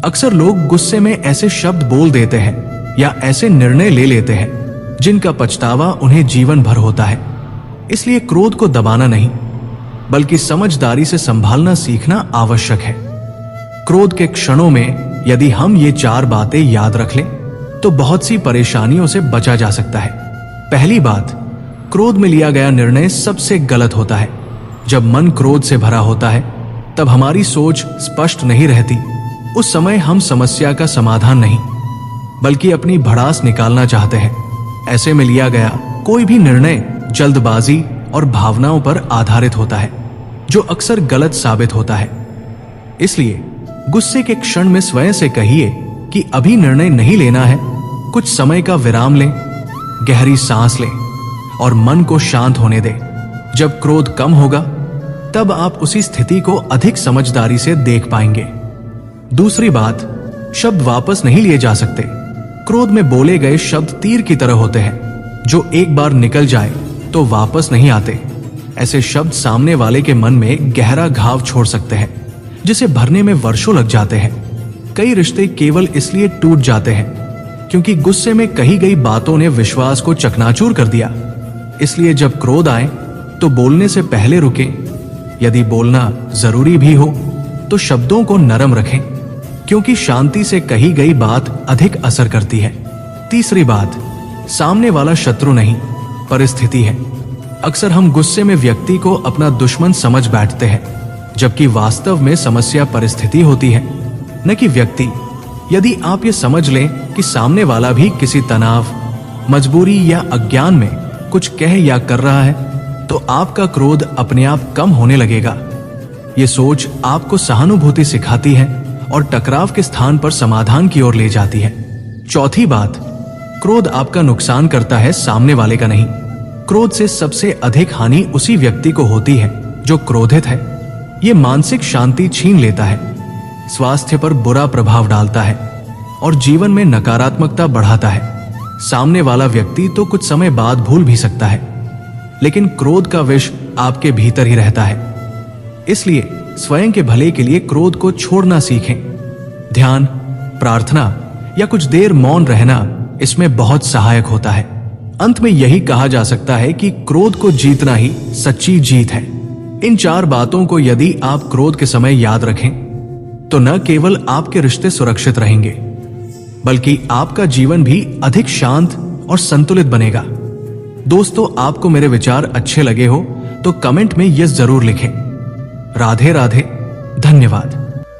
अक्सर लोग गुस्से में ऐसे शब्द बोल देते हैं या ऐसे निर्णय ले लेते हैं जिनका पछतावा उन्हें जीवन भर होता है। इसलिए क्रोध को दबाना नहीं, बल्कि समझदारी से संभालना सीखना आवश्यक है। क्रोध के क्षणों में यदि हम ये 4 बातें याद रख लें तो बहुत सी परेशानियों से बचा जा सकता है। पहली बात, क्रोध में लिया गया निर्णय सबसे गलत होता है। जब मन क्रोध से भरा होता है तब हमारी सोच स्पष्ट नहीं रहती। उस समय हम समस्या का समाधान नहीं, बल्कि अपनी भड़ास निकालना चाहते हैं। ऐसे में लिया गया कोई भी निर्णय जल्दबाजी और भावनाओं पर आधारित होता है, जो अक्सर गलत साबित होता है। इसलिए गुस्से के क्षण में स्वयं से कहिए कि अभी निर्णय नहीं लेना है, कुछ समय का विराम लें, गहरी सांस लें और मन को शांत होने दें। जब क्रोध कम होगा तब आप उसी स्थिति को अधिक समझदारी से देख पाएंगे। दूसरी बात, शब्द वापस नहीं लिए जा सकते। क्रोध में बोले गए शब्द तीर की तरह होते हैं, जो एक बार निकल जाए तो वापस नहीं आते। ऐसे शब्द सामने वाले के मन में गहरा घाव छोड़ सकते हैं, जिसे भरने में वर्षों लग जाते हैं। कई रिश्ते केवल इसलिए टूट जाते हैं क्योंकि गुस्से में कही गई बातों ने विश्वास को चकनाचूर कर दिया। इसलिए जब क्रोध आए तो बोलने से पहले रुकें। यदि बोलना जरूरी भी हो तो शब्दों को नरम रखें, क्योंकि शांति से कही गई बात अधिक असर करती है। तीसरी बात, सामने वाला शत्रु नहीं, परिस्थिति है। अक्सर हम गुस्से में व्यक्ति को अपना दुश्मन समझ बैठते हैं, जबकि वास्तव में समस्या परिस्थिति होती है, न कि व्यक्ति। यदि आप ये समझ लें कि सामने वाला भी किसी तनाव, मजबूरी या अज्ञान में कुछ कह या कर रहा है, तो आपका क्रोध अपने आप कम होने लगेगा। ये सोच आपको सहानुभूति सिखाती है और टकराव के स्थान पर समाधान की ओर ले जाती है। चौथी बात, क्रोध आपका नुकसान करता है, सामने वाले का नहीं। क्रोध से सबसे अधिक हानि उसी व्यक्ति को होती है जो क्रोधित है। ये मानसिक शांति छीन लेता है, स्वास्थ्य पर बुरा प्रभाव डालता है और जीवन में नकारात्मकता बढ़ाता है। सामने वाला व्यक्ति तो कुछ समय बाद भूल भी सकता है, लेकिन क्रोध का विष आपके भीतर ही रहता है। इसलिए स्वयं के भले के लिए क्रोध को छोड़ना सीखें। ध्यान, प्रार्थना या कुछ देर मौन रहना इसमें बहुत सहायक होता है। अंत में यही कहा जा सकता है कि क्रोध को जीतना ही सच्ची जीत है। इन 4 बातों को यदि आप क्रोध के समय याद रखें तो न केवल आपके रिश्ते सुरक्षित रहेंगे, बल्कि आपका जीवन भी अधिक शांत और संतुलित बनेगा। दोस्तों, आपको मेरे विचार अच्छे लगे हो तो कमेंट में यस जरूर लिखें। राधे राधे, धन्यवाद।